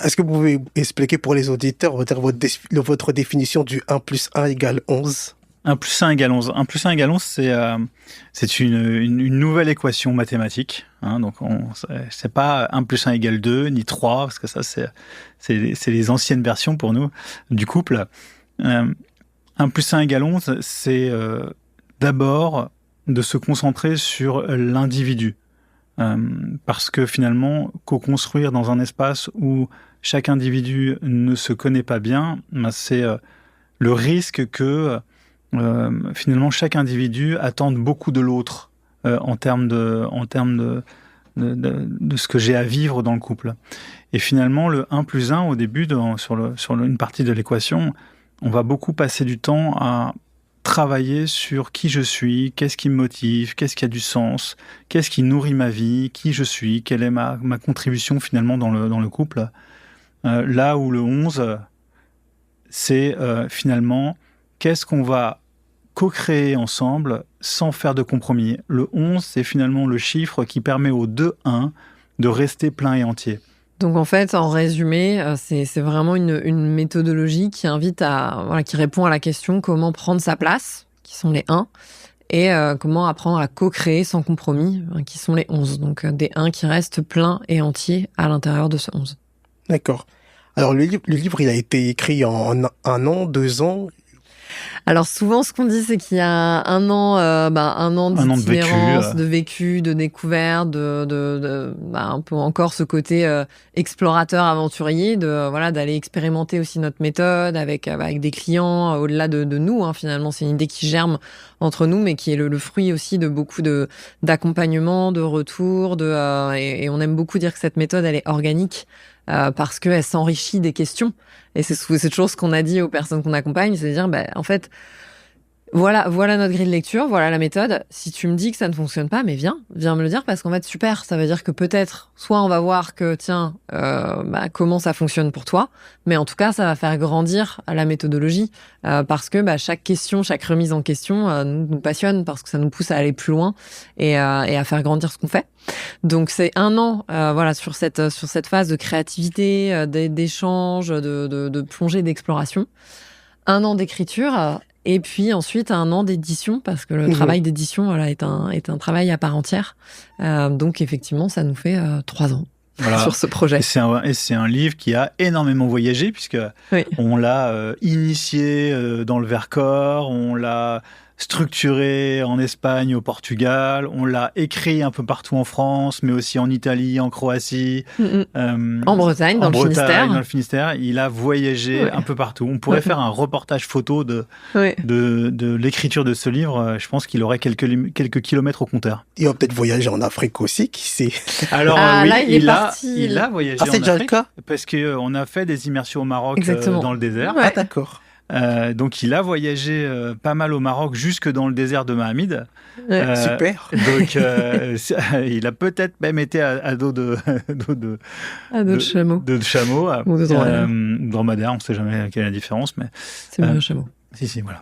Est-ce que vous pouvez expliquer pour les auditeurs, on va dire votre définition du 1 plus 1 égale 11? 1 plus 1 égale 11. 1 plus 1 égale 11, c'est une nouvelle équation mathématique. Hein, donc, c'est pas 1 plus 1 égale 2, ni 3, parce que ça, c'est les anciennes versions pour nous du couple. 1 plus 1 égale 11, c'est d'abord de se concentrer sur l'individu. Parce que finalement, co-construire dans un espace où chaque individu ne se connaît pas bien, c'est le risque que finalement chaque individu attende beaucoup de l'autre en termes de ce que j'ai à vivre dans le couple. Et finalement, le 1 plus 1, au début, sur une partie de l'équation, on va beaucoup passer du temps à travailler sur qui je suis, qu'est-ce qui me motive, qu'est-ce qui a du sens, qu'est-ce qui nourrit ma vie, qui je suis, quelle est ma contribution finalement dans le couple. Là où le 11, c'est finalement qu'est-ce qu'on va co-créer ensemble sans faire de compromis. Le 11, c'est finalement le chiffre qui permet au 2-1 de rester plein et entier. Donc en fait, en résumé, c'est vraiment une méthodologie qui invite qui répond à la question comment prendre sa place, qui sont les 1, et comment apprendre à co-créer sans compromis, qui sont les 11. Donc des 1 qui restent pleins et entiers à l'intérieur de ce 11. D'accord. Alors le livre, il a été écrit en 1 an, 2 ans. Alors souvent, ce qu'on dit, c'est qu'il y a un an d'itinérance, de vécu, de découverte, un peu encore ce côté explorateur, aventurier, d'aller expérimenter aussi notre méthode avec des clients au-delà de nous. Hein, finalement, c'est une idée qui germe entre nous, mais qui est le fruit aussi de beaucoup d'accompagnement, de retour, et on aime beaucoup dire que cette méthode, elle est organique. Parce qu'elle s'enrichit des questions. Et c'est toujours ce qu'on a dit aux personnes qu'on accompagne, c'est de dire, en fait, voilà notre grille de lecture, voilà la méthode. Si tu me dis que ça ne fonctionne pas, mais viens me le dire, parce qu'en fait, super, ça veut dire que peut-être, soit on va voir que, tiens, comment ça fonctionne pour toi, mais en tout cas, ça va faire grandir la méthodologie, parce que chaque question, chaque remise en question nous passionne, parce que ça nous pousse à aller plus loin et à faire grandir ce qu'on fait. Donc c'est 1 an sur cette phase de créativité, d'échange, de plongée, d'exploration. 1 an d'écriture et puis ensuite 1 an d'édition, parce que le travail d'édition est un travail à part entière. Donc effectivement, ça nous fait 3 ans. Voilà. Sur ce projet. Et c'est un livre qui a énormément voyagé, puisque on l'a initié dans le Vercors, on l'a structuré en Espagne, au Portugal, on l'a écrit un peu partout en France, mais aussi en Italie, en Croatie, en Bretagne, dans le Finistère. Il a voyagé un peu partout. On pourrait faire un reportage photo de l'écriture de ce livre. Je pense qu'il aurait quelques kilomètres au compteur. Il va peut-être voyager en Afrique aussi, qui sait. Alors il a voyagé en Afrique. C'est déjà le cas ? Parce qu'on a fait des immersions au Maroc dans le désert. Ah d'accord. Donc il a voyagé pas mal au Maroc, jusque dans le désert de Mahamid. Super. Donc il a peut-être même été à dos de chameau. De chameau. Ou de dromadaire, on ne sait jamais quelle est la différence. Mais, c'est mieux un chameau. Si, voilà.